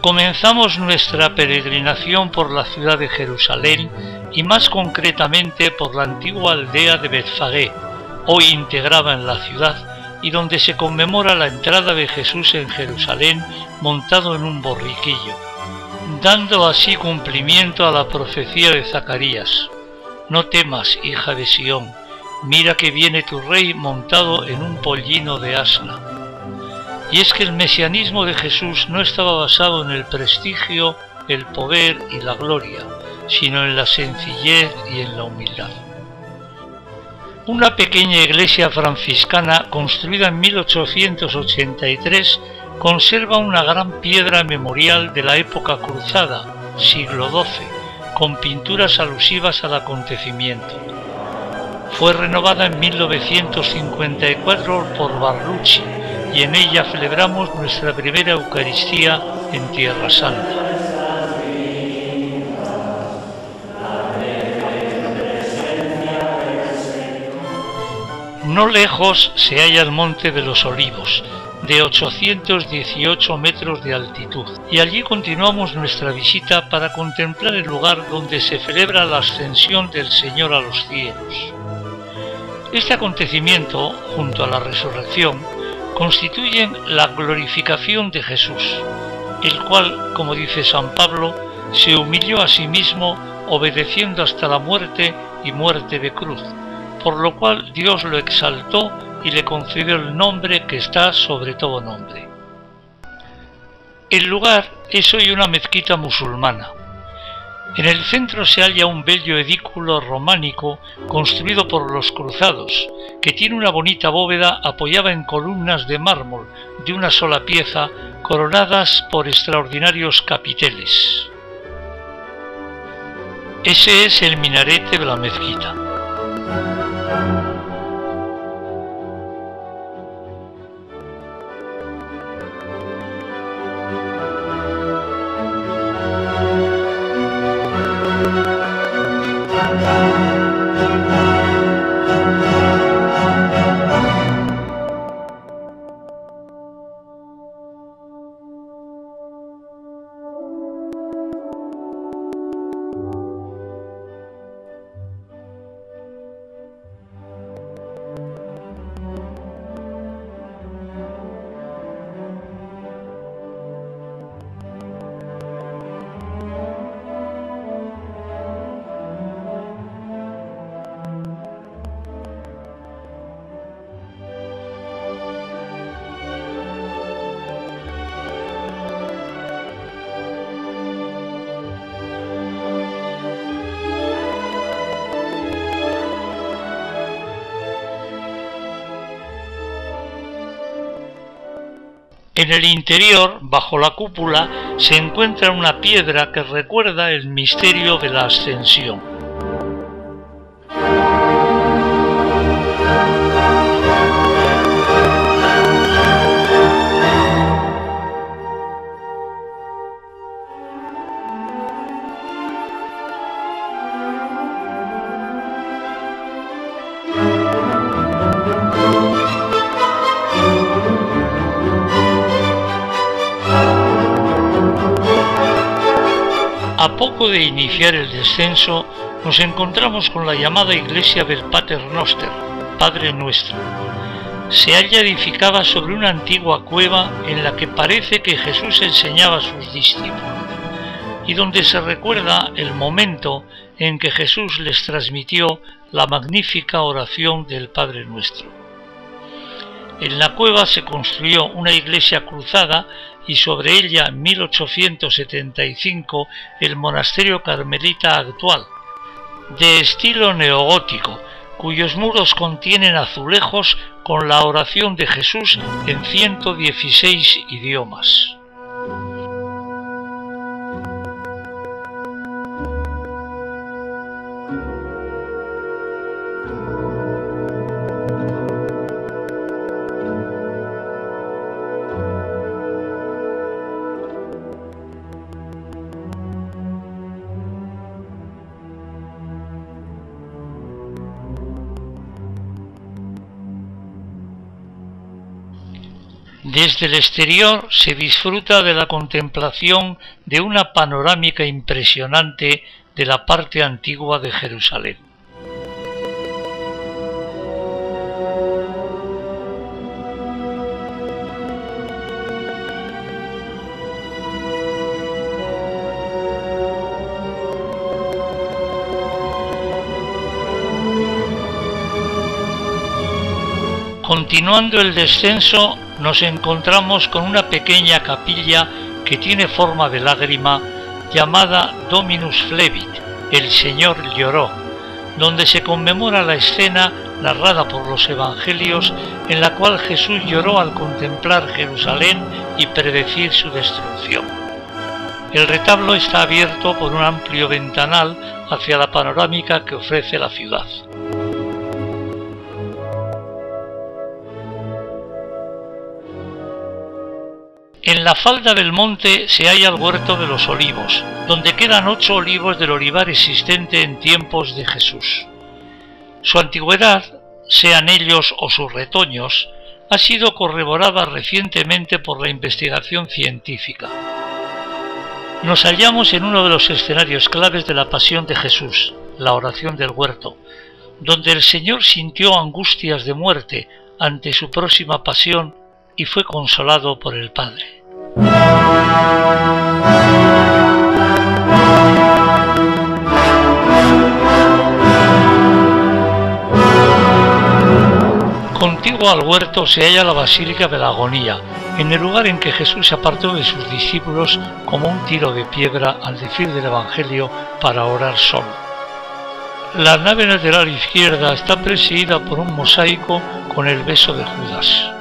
Comenzamos nuestra peregrinación por la ciudad de Jerusalén y más concretamente por la antigua aldea de Betfagé, hoy integrada en la ciudad y donde se conmemora la entrada de Jesús en Jerusalén montado en un borriquillo, dando así cumplimiento a la profecía de Zacarías: «No temas, hija de Sión, mira que viene tu rey montado en un pollino de asna». Y es que el mesianismo de Jesús no estaba basado en el prestigio, el poder y la gloria, sino en la sencillez y en la humildad. Una pequeña iglesia franciscana construida en 1883 conserva una gran piedra memorial de la época cruzada, siglo XII, con pinturas alusivas al acontecimiento. Fue renovada en 1954 por Barlucci y en ella celebramos nuestra primera Eucaristía en Tierra Santa. No lejos se halla el Monte de los Olivos, de 818 metros de altitud, y allí continuamos nuestra visita para contemplar el lugar donde se celebra la ascensión del Señor a los cielos. Este acontecimiento, junto a la resurrección, constituyen la glorificación de Jesús, el cual, como dice San Pablo, se humilló a sí mismo obedeciendo hasta la muerte y muerte de cruz, por lo cual Dios lo exaltó y le concedió el nombre que está sobre todo nombre. El lugar es hoy una mezquita musulmana. En el centro se halla un bello edículo románico construido por los cruzados, que tiene una bonita bóveda apoyada en columnas de mármol de una sola pieza, coronadas por extraordinarios capiteles. Ese es el minarete de la mezquita. En el interior, bajo la cúpula, se encuentra una piedra que recuerda el misterio de la Ascensión. A poco de iniciar el descenso, nos encontramos con la llamada iglesia del Pater Noster, Padre Nuestro. Se halla edificada sobre una antigua cueva en la que parece que Jesús enseñaba a sus discípulos, y donde se recuerda el momento en que Jesús les transmitió la magnífica oración del Padre Nuestro. En la cueva se construyó una iglesia cruzada y sobre ella en 1875 el monasterio carmelita actual, de estilo neogótico, cuyos muros contienen azulejos con la oración de Jesús en 116 idiomas. Desde el exterior se disfruta de la contemplación de una panorámica impresionante de la parte antigua de Jerusalén. Continuando el descenso, nos encontramos con una pequeña capilla que tiene forma de lágrima llamada Dominus Flevit, el Señor lloró, donde se conmemora la escena narrada por los evangelios en la cual Jesús lloró al contemplar Jerusalén y predecir su destrucción. El retablo está abierto por un amplio ventanal hacia la panorámica que ofrece la ciudad. En la falda del monte se halla el huerto de los olivos, donde quedan 8 olivos del olivar existente en tiempos de Jesús. Su antigüedad, sean ellos o sus retoños, ha sido corroborada recientemente por la investigación científica. Nos hallamos en uno de los escenarios claves de la pasión de Jesús, la oración del huerto, donde el Señor sintió angustias de muerte ante su próxima pasión y fue consolado por el Padre. Contiguo al huerto se halla la Basílica de la Agonía, en el lugar en que Jesús se apartó de sus discípulos como un tiro de piedra al decir del Evangelio para orar solo. La nave lateral izquierda está presidida por un mosaico con el beso de Judas.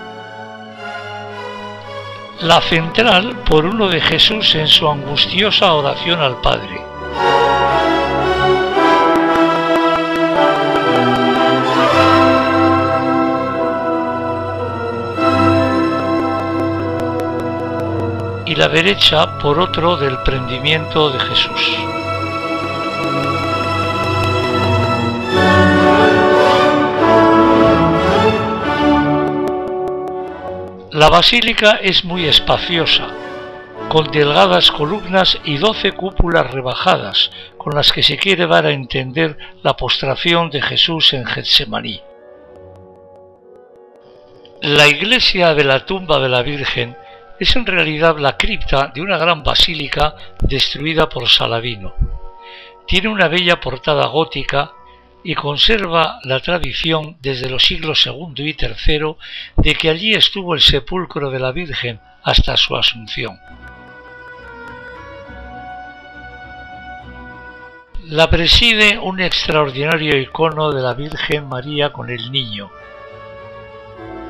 La central por uno de Jesús en su angustiosa oración al Padre. Y la derecha por otro del prendimiento de Jesús. La basílica es muy espaciosa, con delgadas columnas y 12 cúpulas rebajadas, con las que se quiere dar a entender la postración de Jesús en Getsemaní. La iglesia de la tumba de la Virgen es en realidad la cripta de una gran basílica destruida por Saladino. Tiene una bella portada gótica y conserva la tradición desde los siglos II y III de que allí estuvo el sepulcro de la Virgen hasta su asunción. La preside un extraordinario icono de la Virgen María con el Niño.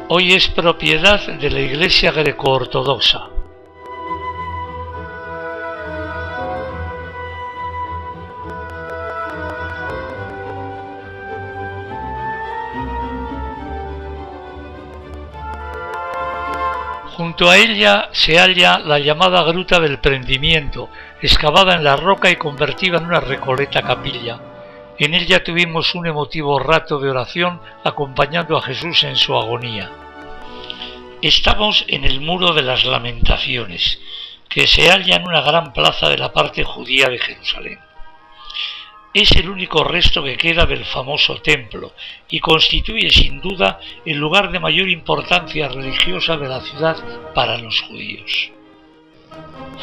Hoy es propiedad de la Iglesia greco-ortodoxa. Junto a ella se halla la llamada Gruta del Prendimiento, excavada en la roca y convertida en una recoleta capilla. En ella tuvimos un emotivo rato de oración acompañando a Jesús en su agonía. Estamos en el Muro de las Lamentaciones, que se halla en una gran plaza de la parte judía de Jerusalén. Es el único resto que queda del famoso templo y constituye sin duda el lugar de mayor importancia religiosa de la ciudad para los judíos.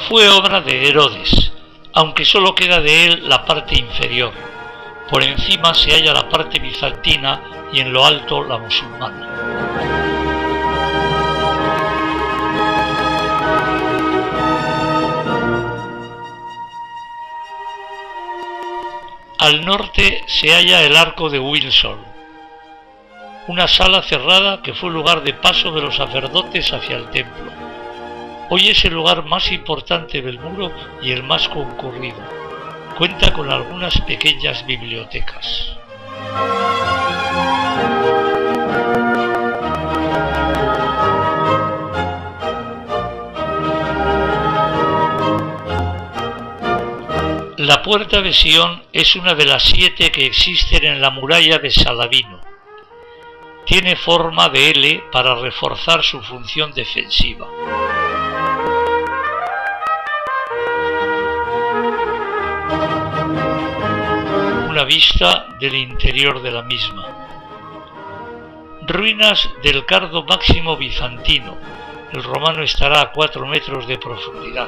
Fue obra de Herodes, aunque solo queda de él la parte inferior. Por encima se halla la parte bizantina y en lo alto la musulmana. Al norte se halla el Arco de Wilson, una sala cerrada que fue lugar de paso de los sacerdotes hacia el templo. Hoy es el lugar más importante del muro y el más concurrido. Cuenta con algunas pequeñas bibliotecas. La Puerta de Sion es una de las 7 que existen en la muralla de Saladino. Tiene forma de L para reforzar su función defensiva. Una vista del interior de la misma. Ruinas del Cardo Máximo bizantino. El romano estará a 4 metros de profundidad.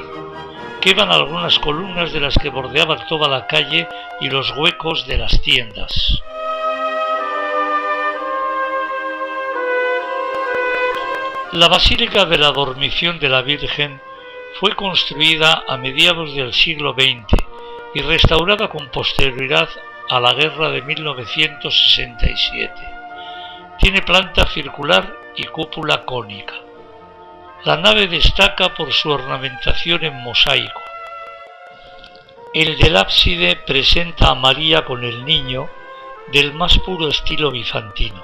Quedan algunas columnas de las que bordeaban toda la calle y los huecos de las tiendas. La Basílica de la Dormición de la Virgen fue construida a mediados del siglo XX y restaurada con posterioridad a la guerra de 1967. Tiene planta circular y cúpula cónica. La nave destaca por su ornamentación en mosaico. El del ábside presenta a María con el Niño del más puro estilo bizantino.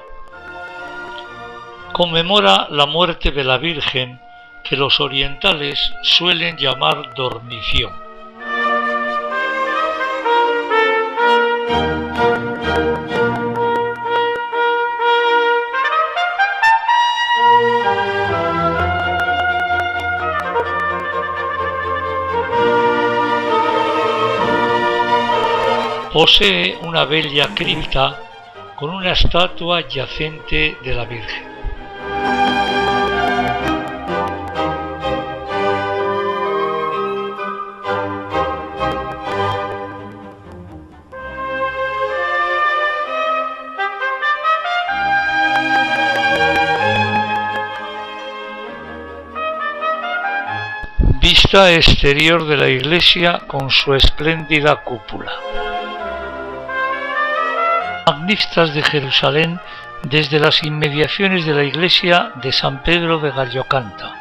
Conmemora la muerte de la Virgen, que los orientales suelen llamar dormición. Posee una bella cripta con una estatua yacente de la Virgen. Vista exterior de la iglesia con su espléndida cúpula. Magníficas de Jerusalén desde las inmediaciones de la iglesia de San Pedro de Gallocanta.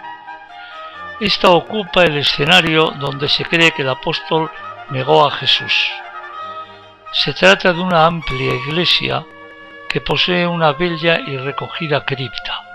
Esta ocupa el escenario donde se cree que el apóstol negó a Jesús. Se trata de una amplia iglesia que posee una bella y recogida cripta.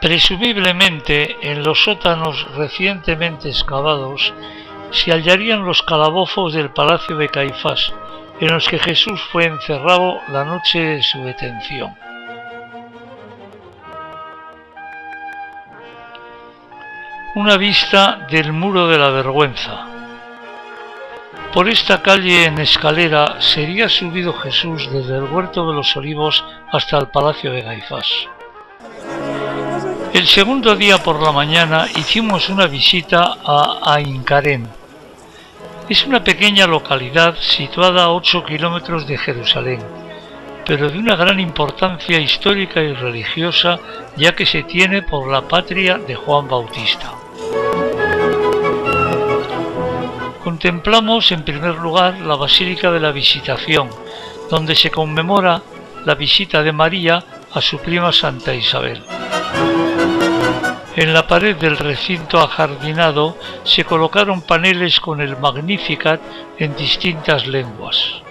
Presumiblemente, en los sótanos recientemente excavados se hallarían los calabozos del palacio de Caifás, en los que Jesús fue encerrado la noche de su detención. Una vista del Muro de la Vergüenza. Por esta calle en escalera sería subido Jesús desde el Huerto de los Olivos hasta el palacio de Caifás. El segundo día por la mañana hicimos una visita a Aincarén. Es una pequeña localidad situada a 8 kilómetros de Jerusalén, pero de una gran importancia histórica y religiosa, ya que se tiene por la patria de Juan Bautista. Contemplamos en primer lugar la Basílica de la Visitación, donde se conmemora la visita de María a su prima Santa Isabel. En la pared del recinto ajardinado se colocaron paneles con el Magnificat en distintas lenguas.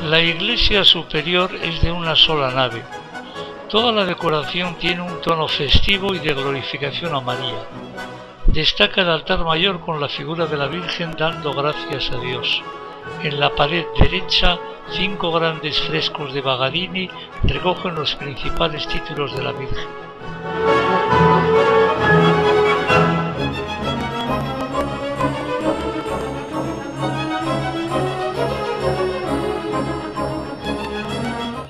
La iglesia superior es de una sola nave. Toda la decoración tiene un tono festivo y de glorificación a María. Destaca el altar mayor con la figura de la Virgen dando gracias a Dios. En la pared derecha, 5 grandes frescos de Bagarini recogen los principales títulos de la Virgen.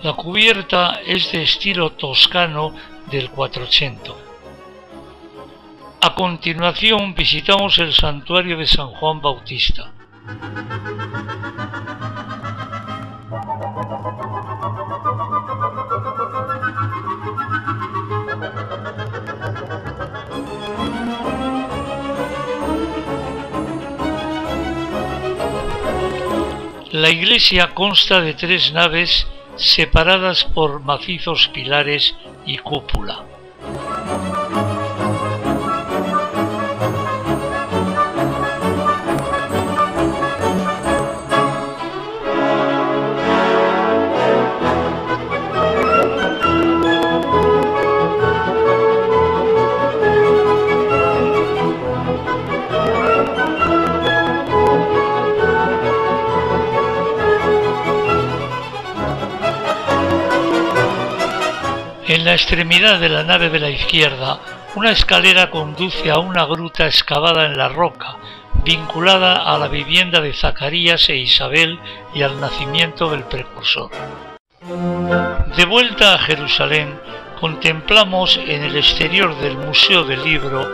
La cubierta es de estilo toscano del Quattrocento. A continuación visitamos el santuario de San Juan Bautista. La iglesia consta de 3 naves separadas por macizos pilares y cúpula. En la extremidad de la nave de la izquierda, una escalera conduce a una gruta excavada en la roca, vinculada a la vivienda de Zacarías e Isabel y al nacimiento del precursor. De vuelta a Jerusalén, contemplamos en el exterior del Museo del Libro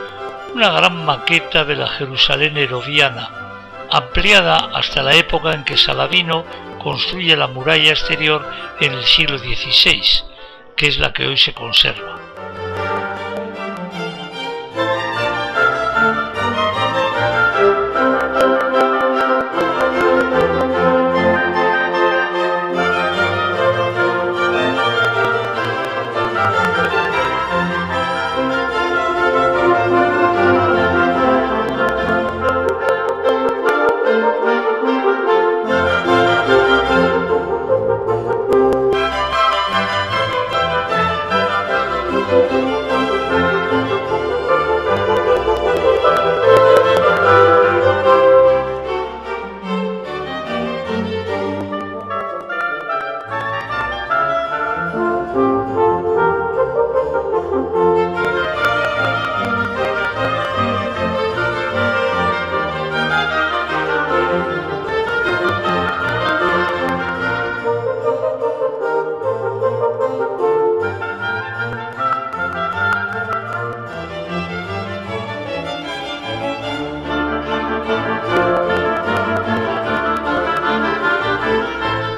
una gran maqueta de la Jerusalén herodiana, ampliada hasta la época en que Saladino construye la muralla exterior en el siglo XVI, que es la que hoy se conserva.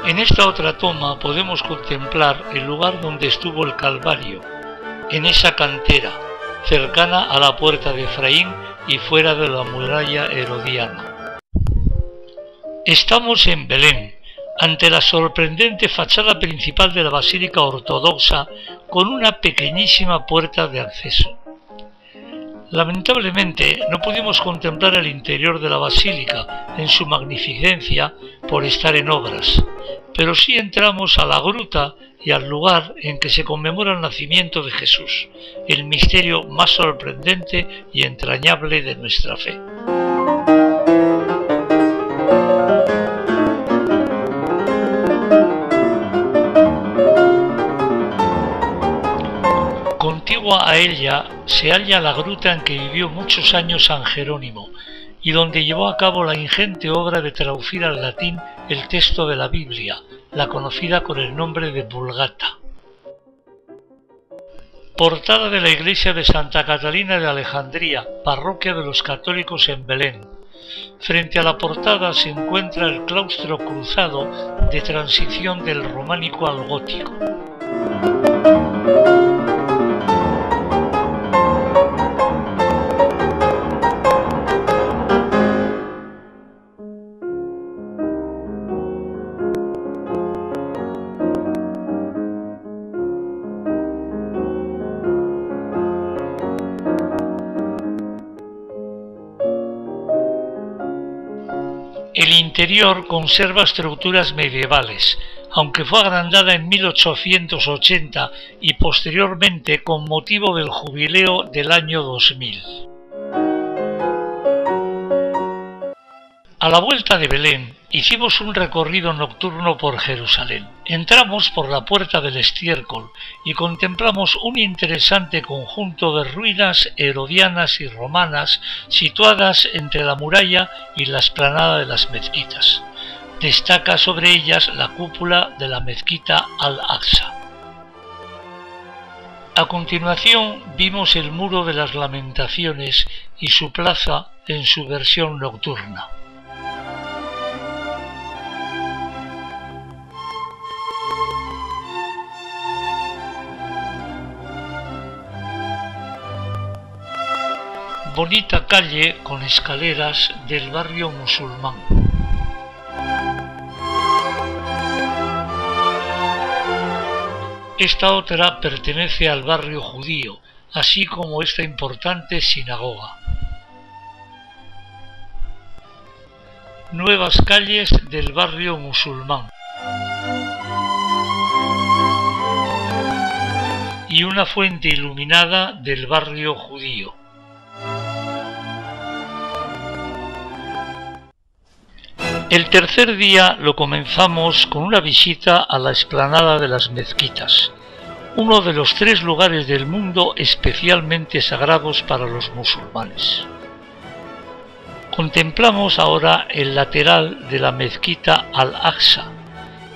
En esta otra toma podemos contemplar el lugar donde estuvo el Calvario, en esa cantera, cercana a la puerta de Efraín y fuera de la muralla herodiana. Estamos en Belén, ante la sorprendente fachada principal de la Basílica Ortodoxa, con una pequeñísima puerta de acceso. Lamentablemente no pudimos contemplar el interior de la basílica en su magnificencia por estar en obras, pero sí entramos a la gruta y al lugar en que se conmemora el nacimiento de Jesús, el misterio más sorprendente y entrañable de nuestra fe. Contigua a ella se halla la gruta en que vivió muchos años San Jerónimo y donde llevó a cabo la ingente obra de traducir al latín el texto de la Biblia, la conocida con el nombre de Vulgata. Portada de la iglesia de Santa Catalina de Alejandría, parroquia de los católicos en Belén. Frente a la portada se encuentra el claustro cruzado de transición del románico al gótico. El interior conserva estructuras medievales, aunque fue agrandada en 1880 y posteriormente con motivo del jubileo del año 2000. A la vuelta de Belén hicimos un recorrido nocturno por Jerusalén. Entramos por la puerta del estiércol y contemplamos un interesante conjunto de ruinas herodianas y romanas situadas entre la muralla y la explanada de las mezquitas. Destaca sobre ellas la cúpula de la mezquita Al-Aqsa. A continuación vimos el Muro de las Lamentaciones y su plaza en su versión nocturna. Bonita calle con escaleras del barrio musulmán. Esta otra pertenece al barrio judío, así como esta importante sinagoga. Nuevas calles del barrio musulmán. Y una fuente iluminada del barrio judío. El tercer día lo comenzamos con una visita a la explanada de las mezquitas, uno de los 3 lugares del mundo especialmente sagrados para los musulmanes. Contemplamos ahora el lateral de la mezquita Al-Aqsa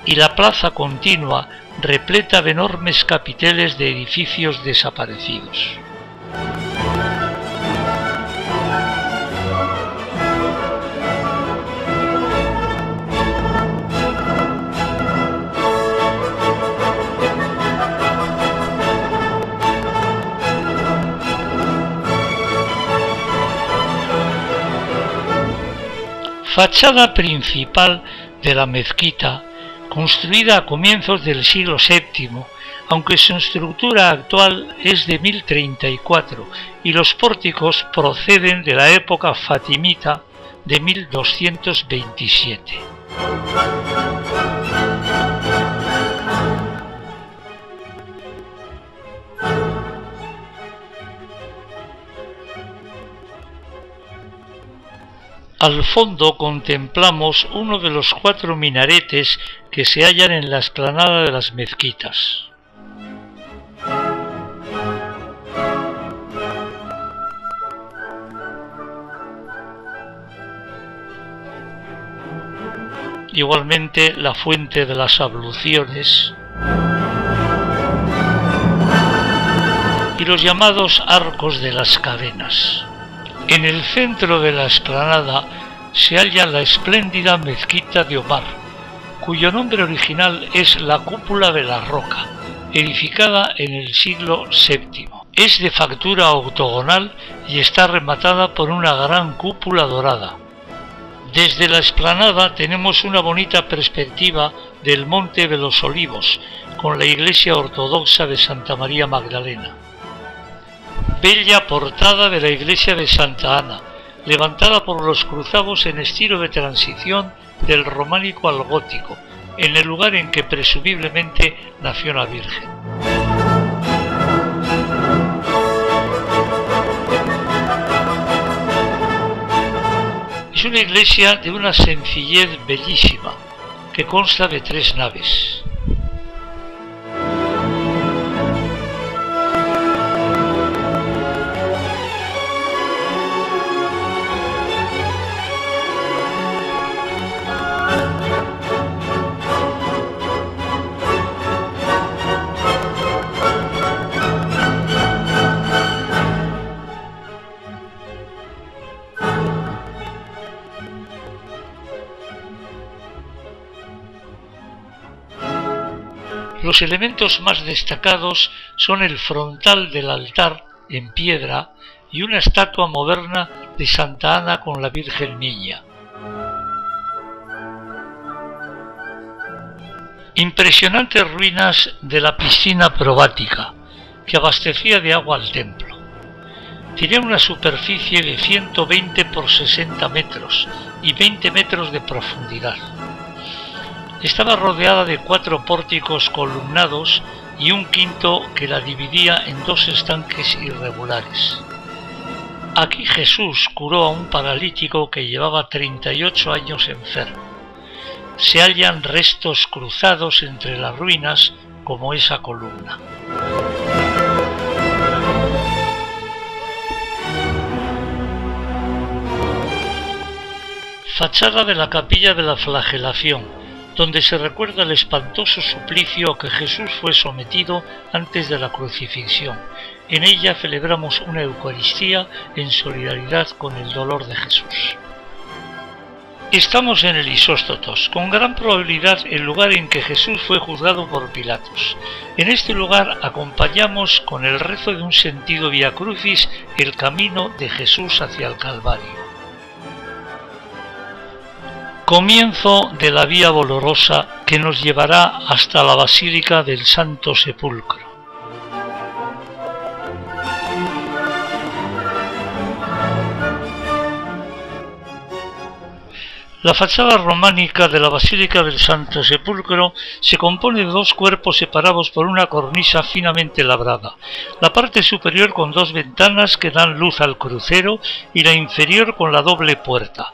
y la plaza continua repleta de enormes capiteles de edificios desaparecidos. Fachada principal de la mezquita, construida a comienzos del siglo VII, aunque su estructura actual es de 1034 y los pórticos proceden de la época fatimita de 1227. Al fondo contemplamos uno de los 4 minaretes que se hallan en la explanada de las mezquitas. Igualmente la fuente de las abluciones y los llamados arcos de las cadenas. En el centro de la explanada se halla la espléndida mezquita de Omar, cuyo nombre original es la Cúpula de la Roca, edificada en el siglo VII. Es de factura octogonal y está rematada por una gran cúpula dorada. Desde la explanada tenemos una bonita perspectiva del Monte de los Olivos, con la iglesia ortodoxa de Santa María Magdalena. Bella portada de la iglesia de Santa Ana, levantada por los cruzados en estilo de transición del románico al gótico, en el lugar en que presumiblemente nació la Virgen. Es una iglesia de una sencillez bellísima, que consta de 3 naves. Los elementos más destacados son el frontal del altar en piedra y una estatua moderna de Santa Ana con la Virgen Niña. Impresionantes ruinas de la piscina probática, que abastecía de agua al templo. Tenía una superficie de 120 por 60 metros y 20 metros de profundidad. Estaba rodeada de 4 pórticos columnados y un quinto que la dividía en 2 estanques irregulares. Aquí Jesús curó a un paralítico que llevaba 38 años enfermo. Se hallan restos cruzados entre las ruinas como esa columna. Fachada de la capilla de la Flagelación, donde se recuerda el espantoso suplicio a que Jesús fue sometido antes de la crucifixión. En ella celebramos una Eucaristía en solidaridad con el dolor de Jesús. Estamos en el Isóstotos, con gran probabilidad el lugar en que Jesús fue juzgado por Pilatos. En este lugar acompañamos con el rezo de un sentido Vía Crucis el camino de Jesús hacia el Calvario. Comienzo de la Vía Dolorosa que nos llevará hasta la Basílica del Santo Sepulcro. La fachada románica de la Basílica del Santo Sepulcro se compone de dos cuerpos separados por una cornisa finamente labrada, la parte superior con dos ventanas que dan luz al crucero y la inferior con la doble puerta.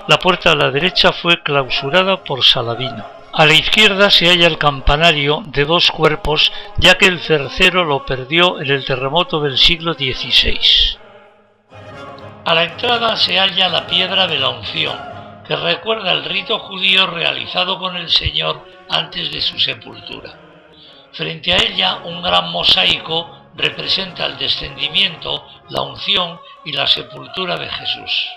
La puerta a la derecha fue clausurada por Saladino. A la izquierda se halla el campanario de dos cuerpos, ya que el tercero lo perdió en el terremoto del siglo XVI. A la entrada se halla la piedra de la unción, que recuerda el rito judío realizado con el Señor antes de su sepultura. Frente a ella, un gran mosaico representa el descendimiento, la unción y la sepultura de Jesús.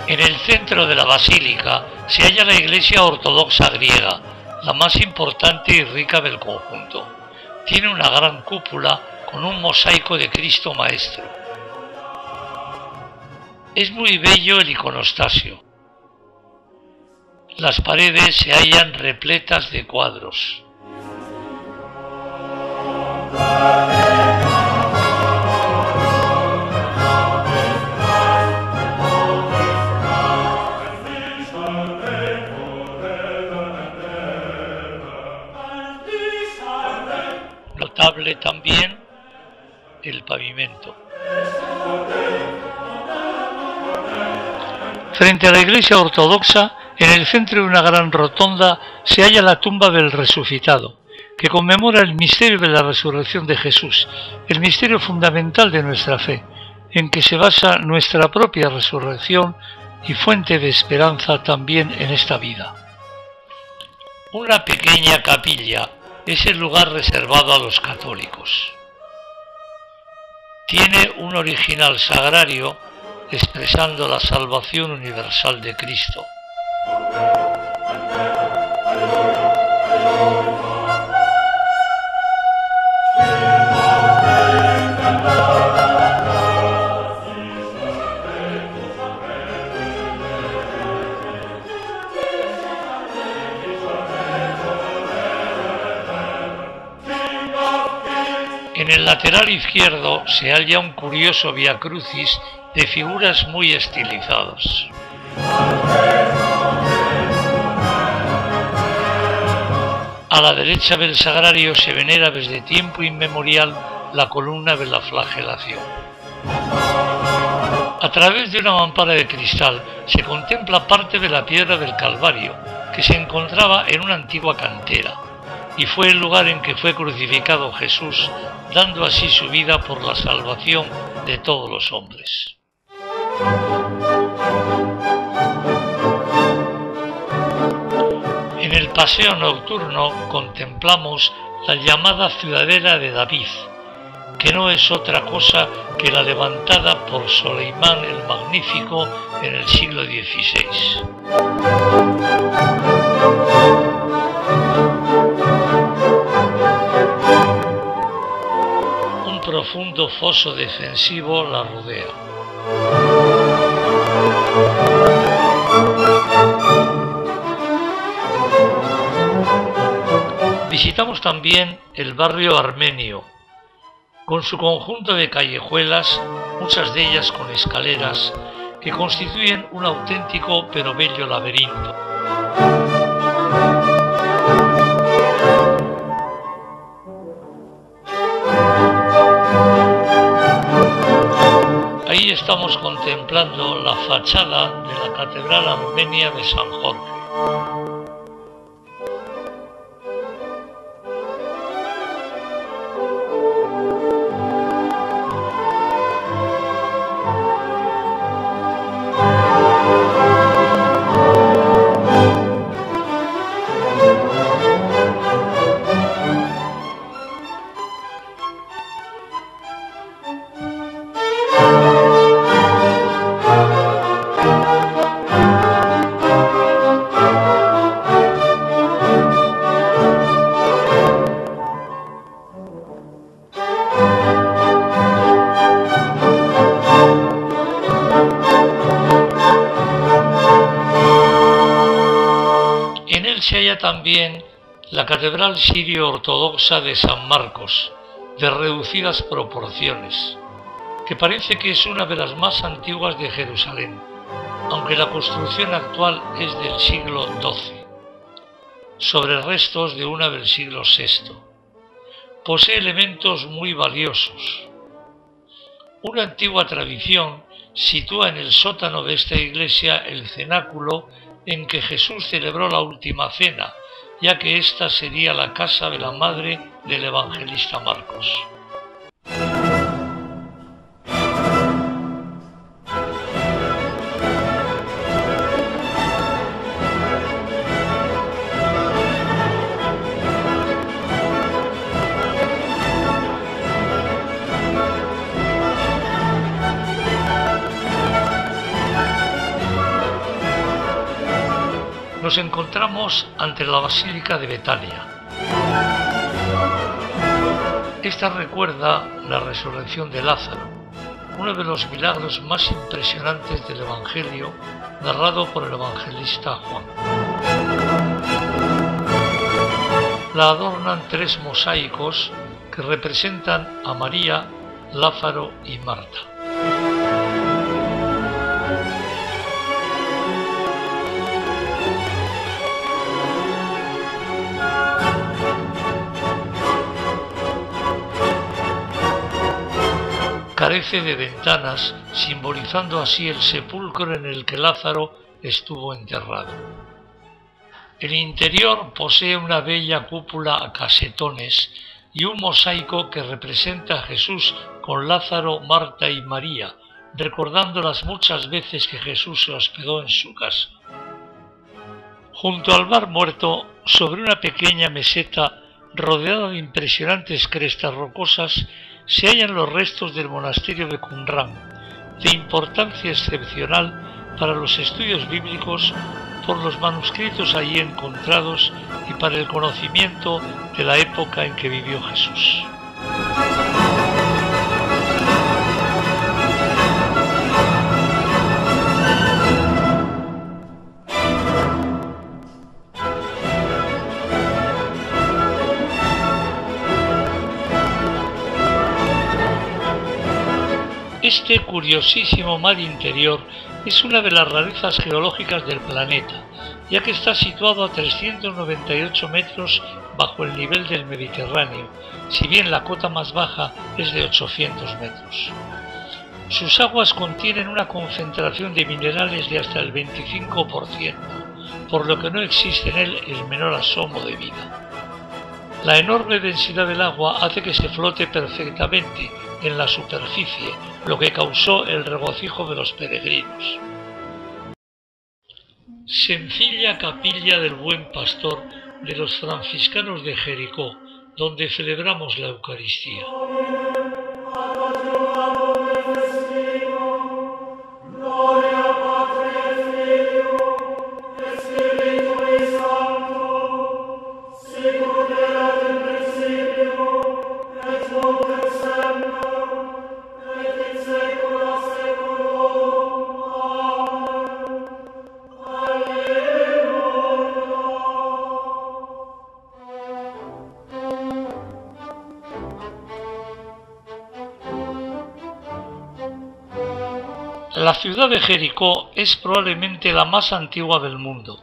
En el centro de la basílica se halla la iglesia ortodoxa griega, la más importante y rica del conjunto. Tiene una gran cúpula con un mosaico de Cristo Maestro. Es muy bello el iconostasio. Las paredes se hallan repletas de cuadros. Notable también el pavimento. Frente a la iglesia ortodoxa, en el centro de una gran rotonda, se halla la tumba del resucitado, que conmemora el misterio de la resurrección de Jesús, el misterio fundamental de nuestra fe, en que se basa nuestra propia resurrección y fuente de esperanza también en esta vida. Una pequeña capilla es el lugar reservado a los católicos. Tiene un original sagrario expresando la salvación universal de Cristo. En el lateral izquierdo se halla un curioso Vía Crucis de figuras muy estilizadas. A la derecha del sagrario se venera desde tiempo inmemorial la columna de la flagelación. A través de una mampara de cristal se contempla parte de la piedra del Calvario, que se encontraba en una antigua cantera, y fue el lugar en que fue crucificado Jesús, dando así su vida por la salvación de todos los hombres. En el paseo nocturno contemplamos la llamada Ciudadela de David, que no es otra cosa que la levantada por Soleimán el Magnífico en el siglo XVI. Un profundo foso defensivo la rodea. Visitamos también el barrio armenio, con su conjunto de callejuelas, muchas de ellas con escaleras, que constituyen un auténtico pero bello laberinto. Ahí estamos contemplando la fachada de la Catedral Armenia de San Jorge. halla también la Catedral Sirio-Ortodoxa de San Marcos, de reducidas proporciones, que parece que es una de las más antiguas de Jerusalén, aunque la construcción actual es del siglo XII, sobre restos de una del siglo VI. Posee elementos muy valiosos. Una antigua tradición sitúa en el sótano de esta iglesia el cenáculo en que Jesús celebró la última cena, ya que esta sería la casa de la madre del evangelista Marcos. Nos encontramos ante la Basílica de Betania. Esta recuerda la resurrección de Lázaro, uno de los milagros más impresionantes del Evangelio, narrado por el evangelista Juan. La adornan 3 mosaicos que representan a María, Lázaro y Marta. Carece de ventanas, simbolizando así el sepulcro en el que Lázaro estuvo enterrado. El interior posee una bella cúpula a casetones y un mosaico que representa a Jesús con Lázaro, Marta y María, recordando las muchas veces que Jesús se hospedó en su casa. Junto al Mar Muerto, sobre una pequeña meseta rodeada de impresionantes crestas rocosas, se hallan los restos del monasterio de Qumran, de importancia excepcional para los estudios bíblicos por los manuscritos allí encontrados y para el conocimiento de la época en que vivió Jesús. Este curiosísimo mar interior es una de las rarezas geológicas del planeta, ya que está situado a 398 metros bajo el nivel del Mediterráneo, si bien la cota más baja es de 800 metros. Sus aguas contienen una concentración de minerales de hasta el 25%, por lo que no existe en él el menor asomo de vida. La enorme densidad del agua hace que se flote perfectamente en la superficie, lo que causó el regocijo de los peregrinos. Sencilla capilla del Buen Pastor de los franciscanos de Jericó, donde celebramos la Eucaristía. La ciudad de Jericó es probablemente la más antigua del mundo.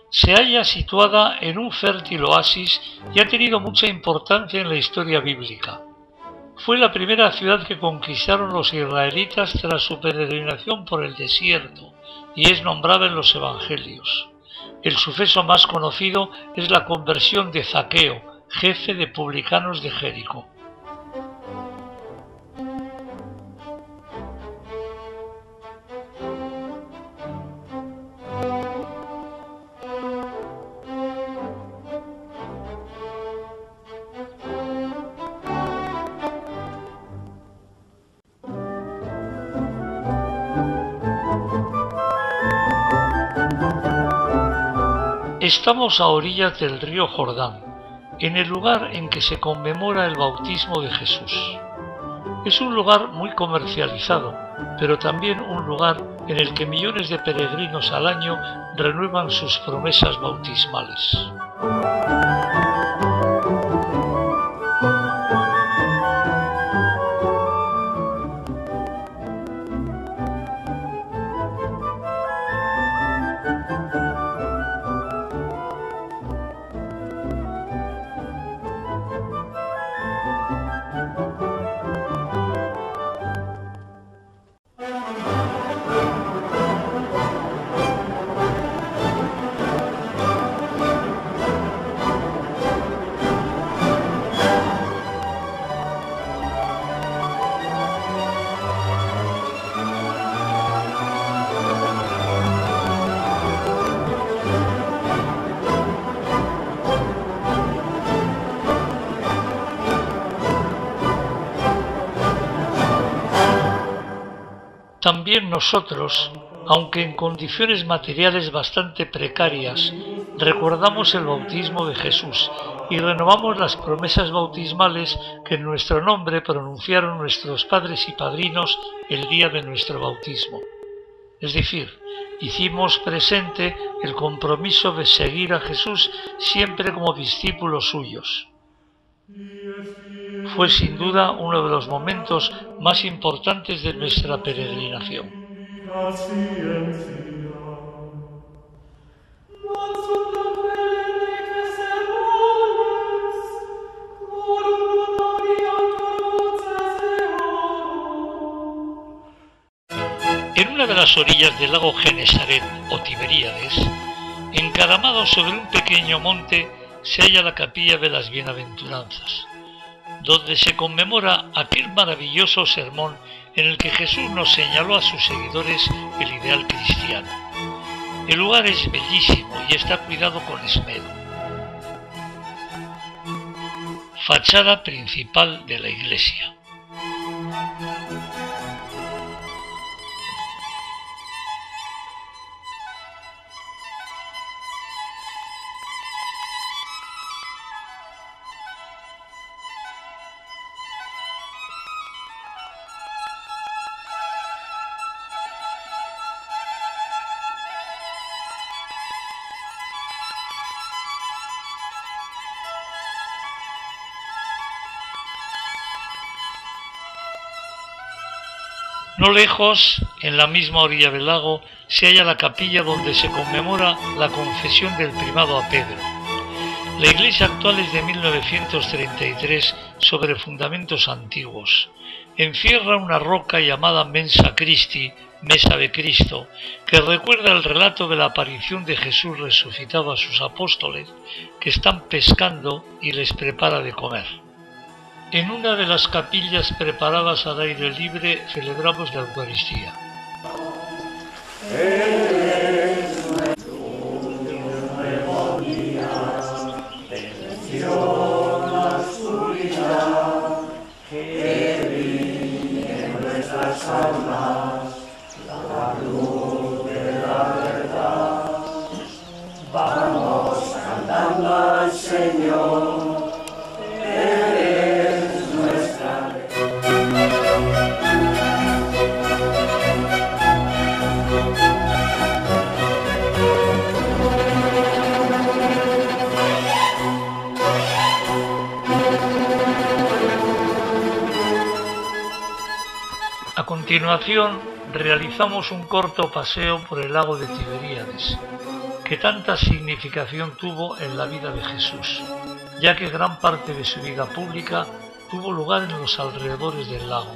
Se halla situada en un fértil oasis y ha tenido mucha importancia en la historia bíblica. Fue la primera ciudad que conquistaron los israelitas tras su peregrinación por el desierto y es nombrada en los evangelios. El suceso más conocido es la conversión de Zaqueo, jefe de publicanos de Jericó. Estamos a orillas del río Jordán, en el lugar en que se conmemora el bautismo de Jesús. Es un lugar muy comercializado, pero también un lugar en el que millones de peregrinos al año renuevan sus promesas bautismales. También nosotros, aunque en condiciones materiales bastante precarias, recordamos el bautismo de Jesús y renovamos las promesas bautismales que en nuestro nombre pronunciaron nuestros padres y padrinos el día de nuestro bautismo. Es decir, hicimos presente el compromiso de seguir a Jesús siempre como discípulos suyos. Fue sin duda uno de los momentos más importantes de nuestra peregrinación. En una de las orillas del lago Genesaret o Tiberíades, encaramado sobre un pequeño monte, se halla la capilla de las Bienaventuranzas, donde se conmemora aquel maravilloso sermón en el que Jesús nos señaló a sus seguidores el ideal cristiano. El lugar es bellísimo y está cuidado con esmero. Fachada principal de la iglesia. No lejos, en la misma orilla del lago, se halla la capilla donde se conmemora la confesión del primado a Pedro. La iglesia actual es de 1933 sobre fundamentos antiguos. Encierra una roca llamada Mensa Christi, Mesa de Cristo, que recuerda el relato de la aparición de Jesús resucitado a sus apóstoles, que están pescando y les prepara de comer. En una de las capillas preparadas al aire libre celebramos la Eucaristía. Vamos cantando al Señor. A continuación, realizamos un corto paseo por el lago de Tiberíades, que tanta significación tuvo en la vida de Jesús, ya que gran parte de su vida pública tuvo lugar en los alrededores del lago.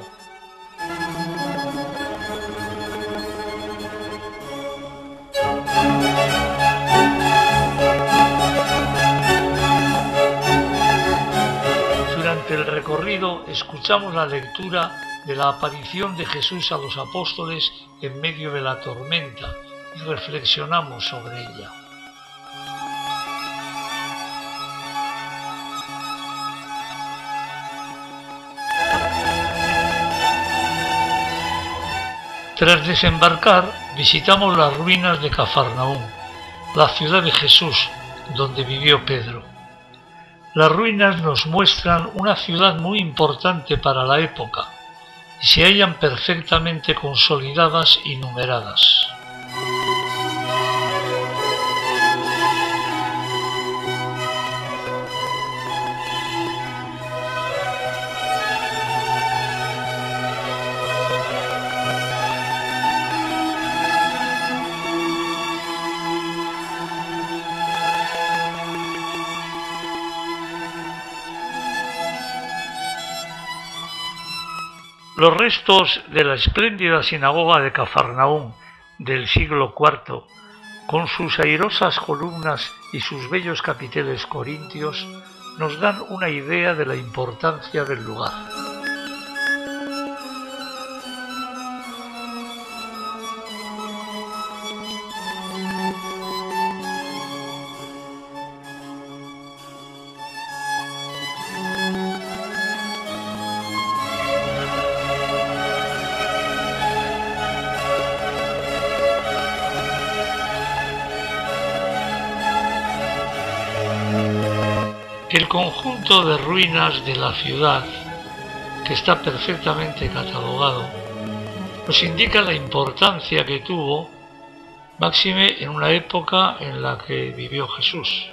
Durante el recorrido escuchamos la lectura de la aparición de Jesús a los apóstoles en medio de la tormenta y reflexionamos sobre ella. Tras desembarcar, visitamos las ruinas de Cafarnaúm, la ciudad de Jesús, donde vivió Pedro. Las ruinas nos muestran una ciudad muy importante para la época, y se hallan perfectamente consolidadas y numeradas. Los restos de la espléndida sinagoga de Cafarnaúm del siglo IV, con sus airosas columnas y sus bellos capiteles corintios, nos dan una idea de la importancia del lugar. El conjunto de ruinas de la ciudad, que está perfectamente catalogado, nos indica la importancia que tuvo, máxime en una época en la que vivió Jesús.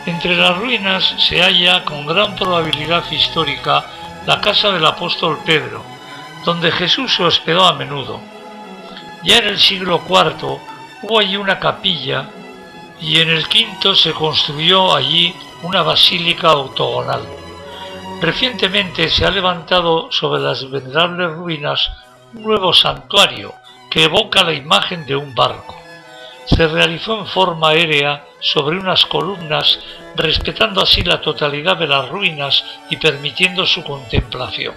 Entre las ruinas se halla con gran probabilidad histórica la casa del apóstol Pedro, donde Jesús se hospedó a menudo. Ya en el siglo IV hubo allí una capilla y en el V se construyó allí una basílica octogonal. Recientemente se ha levantado sobre las venerables ruinas un nuevo santuario que evoca la imagen de un barco. Se realizó en forma aérea sobre unas columnas, respetando así la totalidad de las ruinas y permitiendo su contemplación.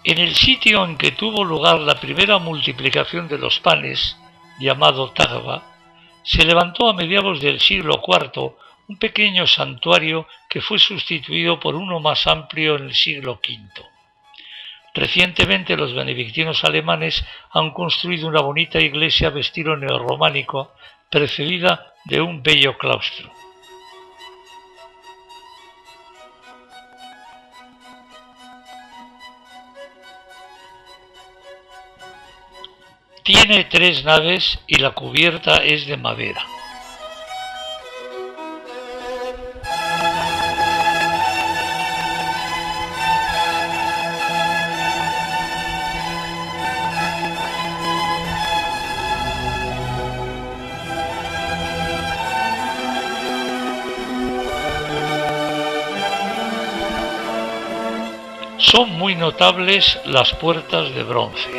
En el sitio en que tuvo lugar la primera multiplicación de los panes, llamado Tagba, se levantó a mediados del siglo IV un pequeño santuario que fue sustituido por uno más amplio en el siglo V. Recientemente los benedictinos alemanes han construido una bonita iglesia de estilo neorrománico, precedida de un bello claustro. Tiene 3 naves y la cubierta es de madera. Son muy notables las puertas de bronce.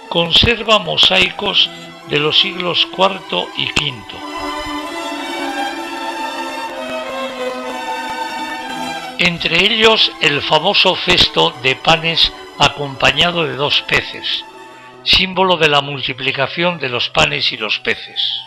Conserva mosaicos de los siglos IV y V. Entre ellos el famoso cesto de panes acompañado de 2 peces, símbolo de la multiplicación de los panes y los peces.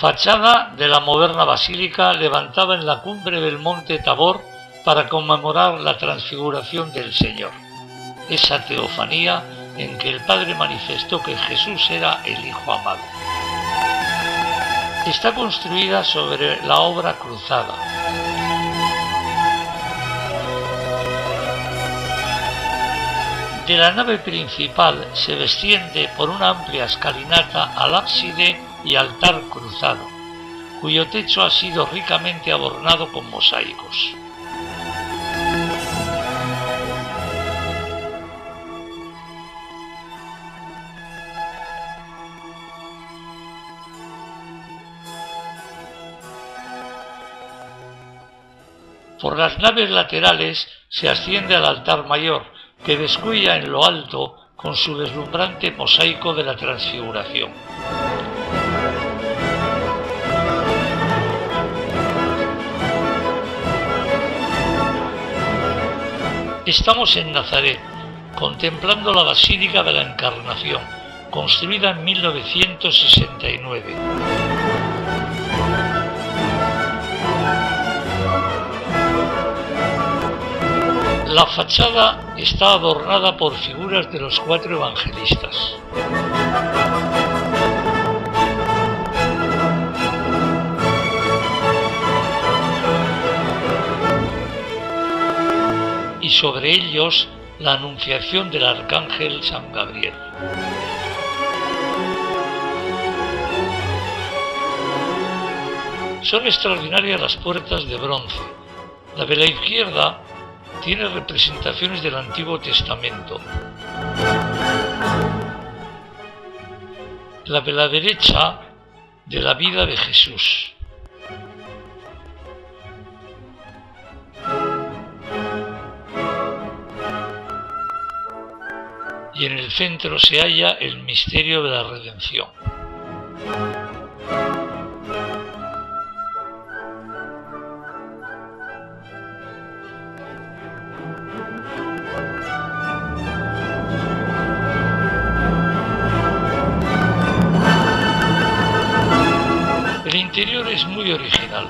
Fachada de la moderna basílica levantada en la cumbre del monte Tabor para conmemorar la transfiguración del Señor, esa teofanía en que el Padre manifestó que Jesús era el Hijo amado. Está construida sobre la obra cruzada. De la nave principal se desciende por una amplia escalinata al ábside y altar cruzado, cuyo techo ha sido ricamente adornado con mosaicos. Por las naves laterales se asciende al altar mayor, que descuella en lo alto con su deslumbrante mosaico de la Transfiguración. Estamos en Nazaret, contemplando la Basílica de la Encarnación, construida en 1969. La fachada está adornada por figuras de los 4 evangelistas. Y sobre ellos la anunciación del arcángel San Gabriel. Son extraordinarias las puertas de bronce. La de la izquierda tiene representaciones del Antiguo Testamento. La de la derecha de la vida de Jesús. Y en el centro se halla el misterio de la redención. El interior es muy original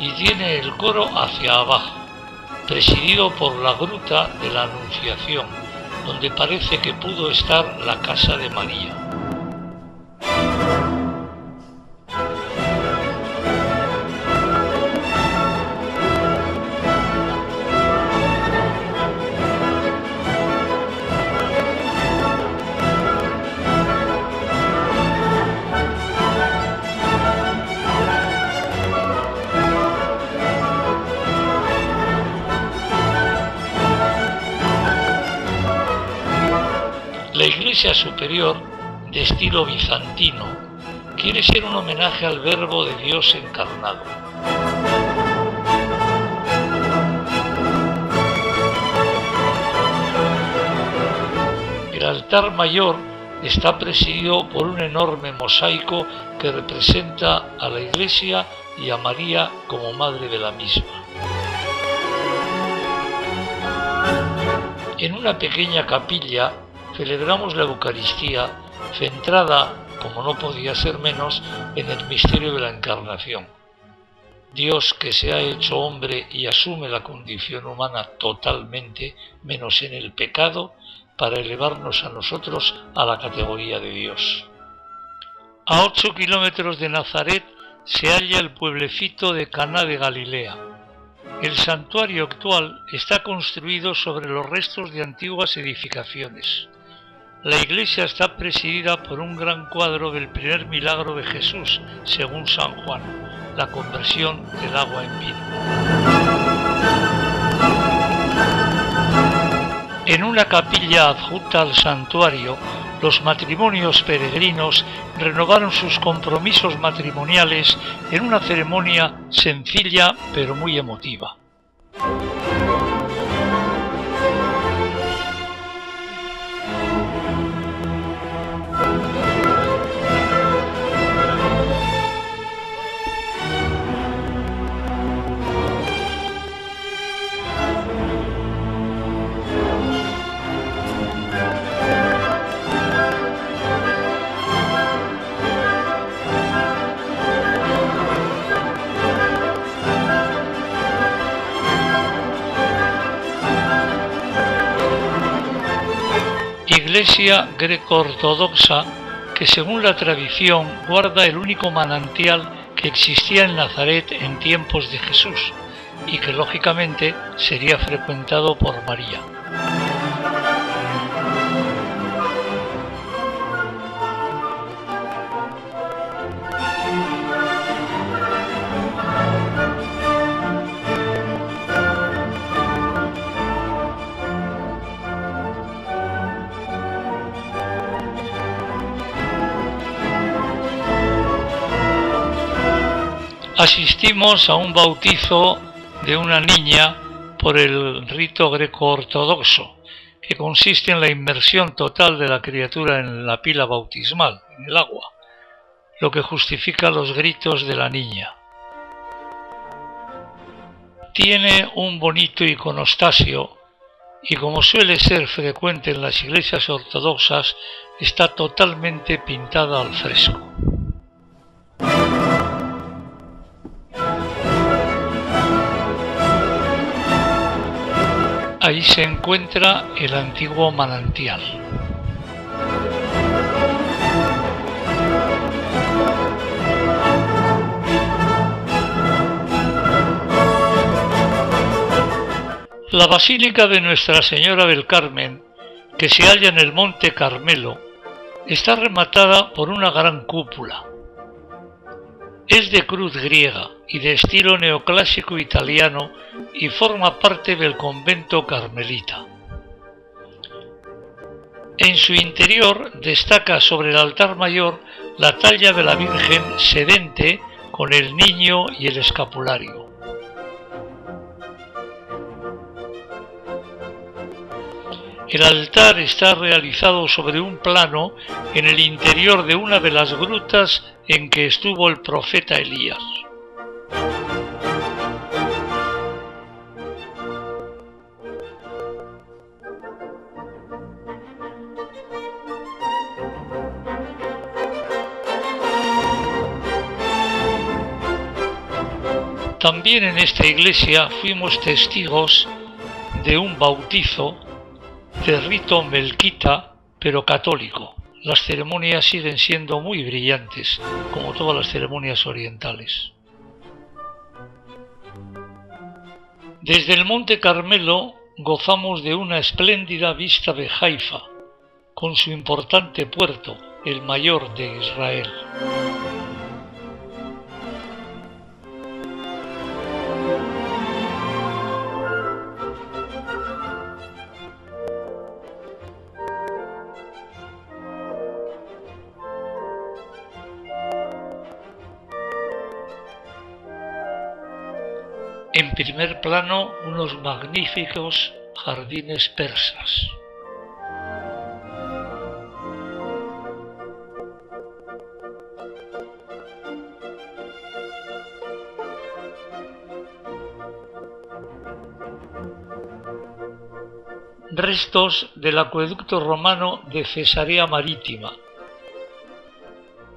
y tiene el coro hacia abajo, presidido por la gruta de la Anunciación, donde parece que pudo estar la casa de María. La iglesia superior, de estilo bizantino, quiere ser un homenaje al Verbo de Dios encarnado. El altar mayor está presidido por un enorme mosaico que representa a la iglesia y a María como madre de la misma. En una pequeña capilla celebramos la Eucaristía, centrada, como no podía ser menos, en el misterio de la Encarnación. Dios, que se ha hecho hombre y asume la condición humana totalmente, menos en el pecado, para elevarnos a nosotros a la categoría de Dios. A 8 kilómetros de Nazaret se halla el pueblecito de Caná de Galilea. El santuario actual está construido sobre los restos de antiguas edificaciones. La iglesia está presidida por un gran cuadro del primer milagro de Jesús, según San Juan, la conversión del agua en vino. En una capilla adjunta al santuario, los matrimonios peregrinos renovaron sus compromisos matrimoniales en una ceremonia sencilla pero muy emotiva. Iglesia greco-ortodoxa que, según la tradición, guarda el único manantial que existía en Nazaret en tiempos de Jesús y que lógicamente sería frecuentado por María. Asistimos a un bautizo de una niña por el rito greco-ortodoxo, que consiste en la inmersión total de la criatura en la pila bautismal, en el agua, lo que justifica los gritos de la niña. Tiene un bonito iconostasio y como suele ser frecuente en las iglesias ortodoxas, está totalmente pintada al fresco. Ahí se encuentra el antiguo manantial. La Basílica de Nuestra Señora del Carmen, que se halla en el Monte Carmelo, está rematada por una gran cúpula. Es de cruz griega y de estilo neoclásico italiano y forma parte del convento carmelita. En su interior destaca sobre el altar mayor la talla de la Virgen sedente con el niño y el escapulario. El altar está realizado sobre un plano en el interior de una de las grutas en que estuvo el profeta Elías. También en esta iglesia fuimos testigos de un bautizo de rito melquita, pero católico. Las ceremonias siguen siendo muy brillantes, como todas las ceremonias orientales. Desde el Monte Carmelo gozamos de una espléndida vista de Haifa, con su importante puerto, el mayor de Israel. En primer plano, unos magníficos jardines persas. Restos del acueducto romano de Cesarea Marítima.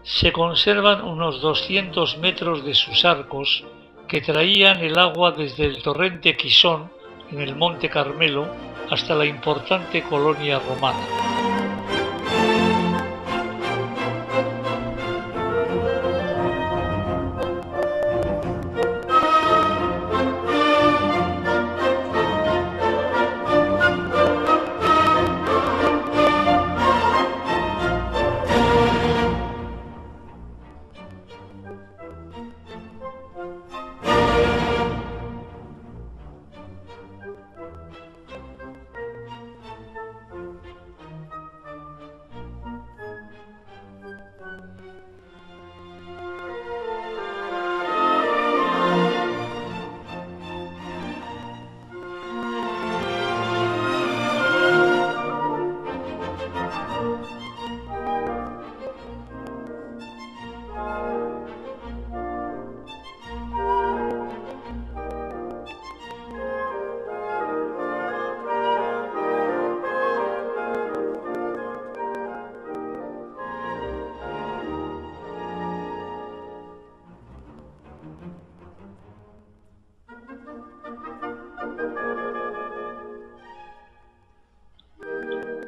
Se conservan unos 200 metros de sus arcos que traían el agua desde el torrente Quisón, en el Monte Carmelo, hasta la importante colonia romana.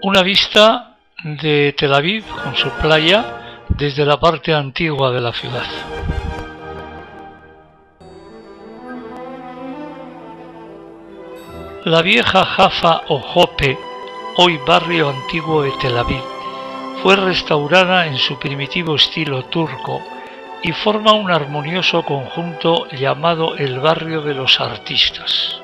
Una vista de Tel Aviv con su playa desde la parte antigua de la ciudad. La vieja Jaffa o Jope, hoy barrio antiguo de Tel Aviv, fue restaurada en su primitivo estilo turco y forma un armonioso conjunto llamado el barrio de los artistas.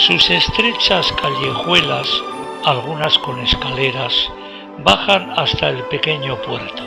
Sus estrechas callejuelas, algunas con escaleras, bajan hasta el pequeño puerto.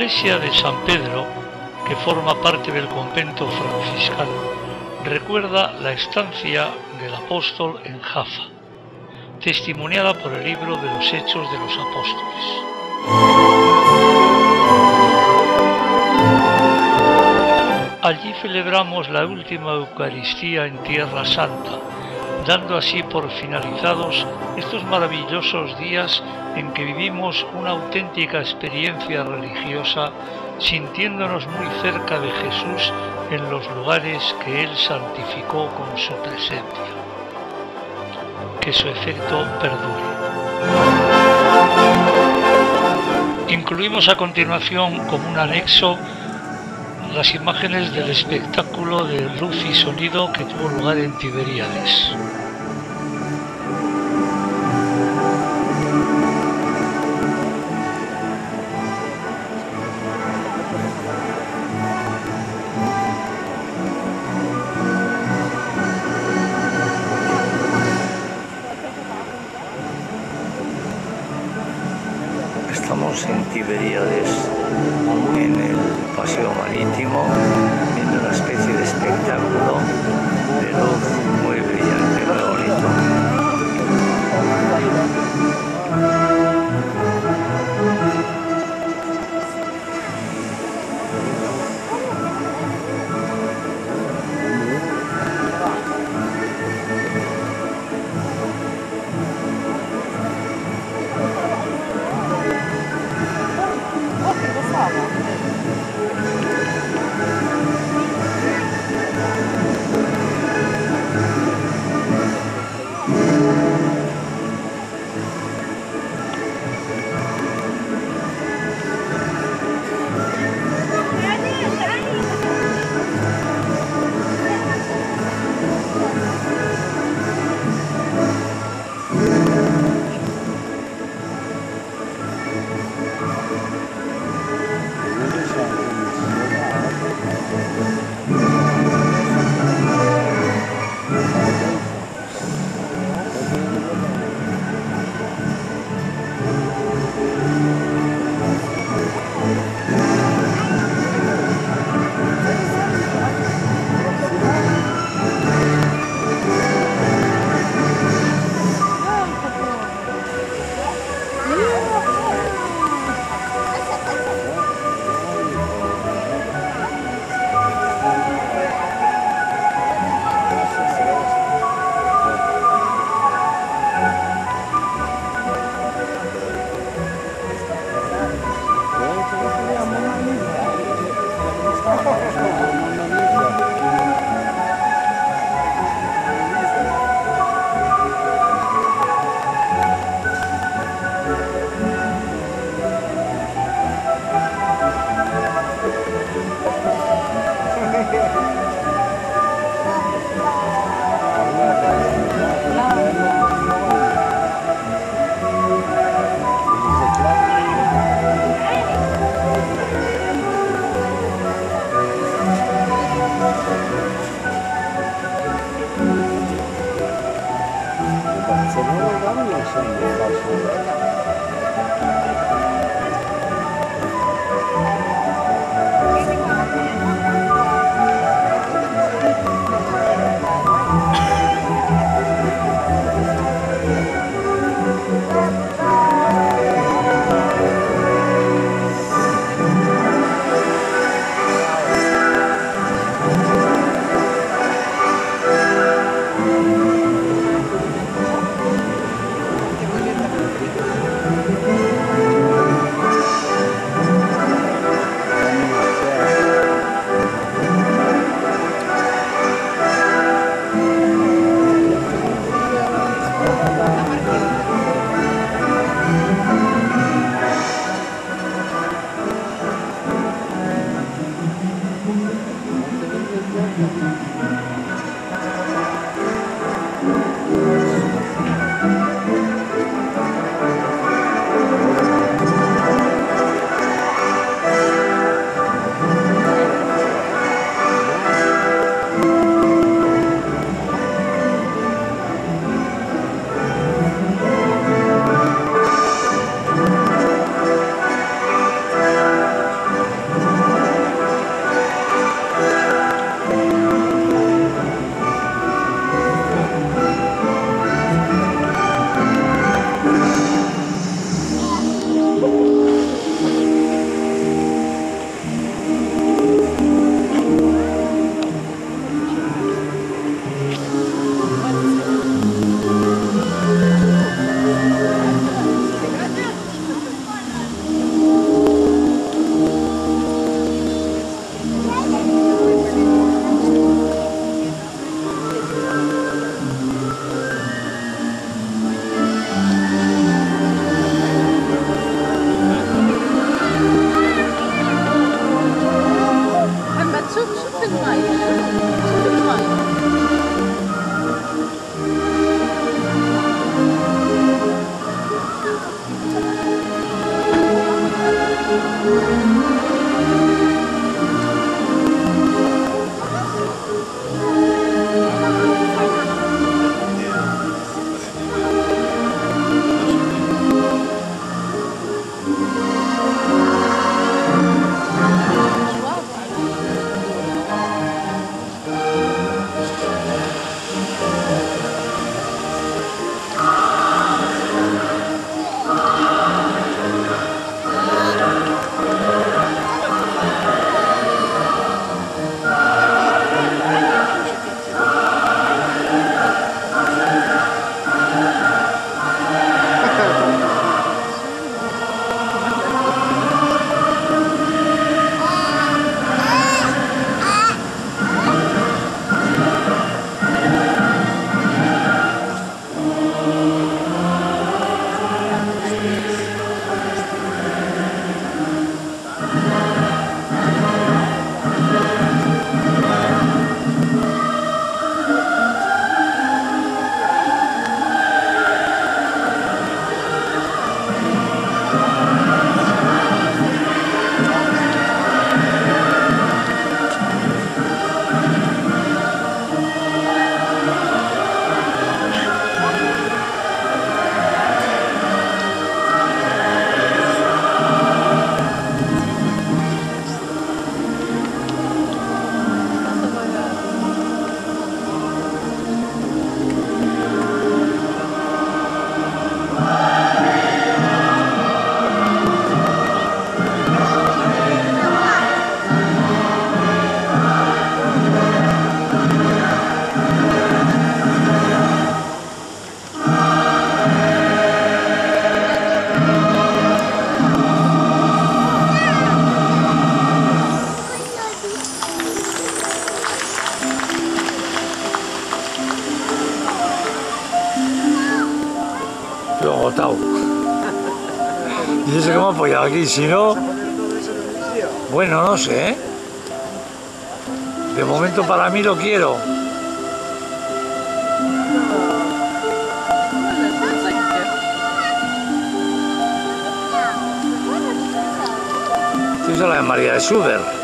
iglesia de San Pedro, que forma parte del convento franciscano, recuerda la estancia del apóstol en Jaffa, testimoniada por el libro de los Hechos de los Apóstoles. Allí celebramos la última Eucaristía en Tierra Santa, dando así por finalizados estos maravillosos días en que vivimos una auténtica experiencia religiosa, sintiéndonos muy cerca de Jesús en los lugares que Él santificó con su presencia. Que su efecto perdure. Incluimos a continuación como un anexo las imágenes del espectáculo de luz y sonido que tuvo lugar en Tiberíades. Estamos en Tiberíades, en el paseo marítimo, viendo una especie de espectáculo de luz muy brillante, muy bonito. ¿Y ese cómo ha apoyado aquí? Si no... Bueno, no sé, ¿eh? De momento para mí lo quiero. Esta es la de María de Schubert.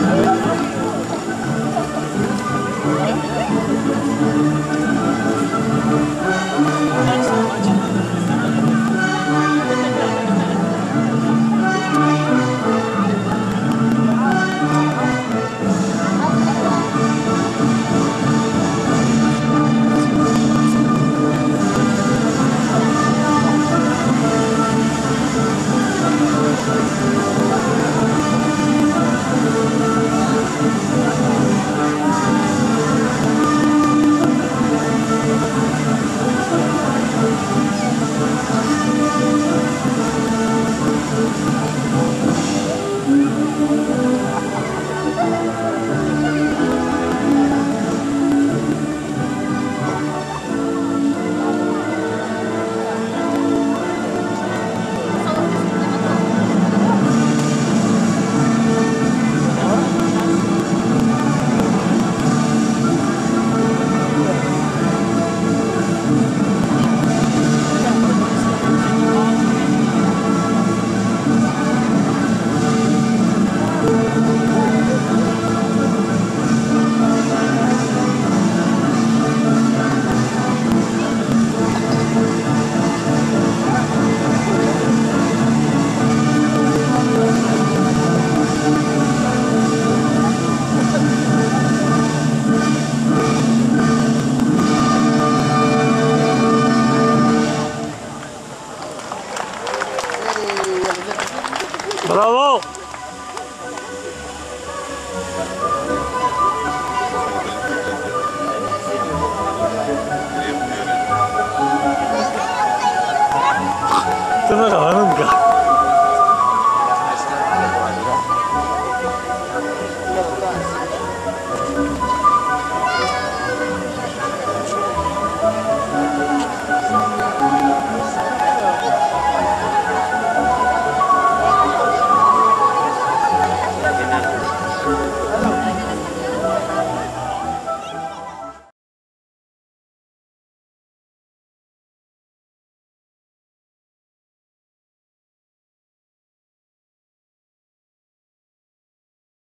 Thank you.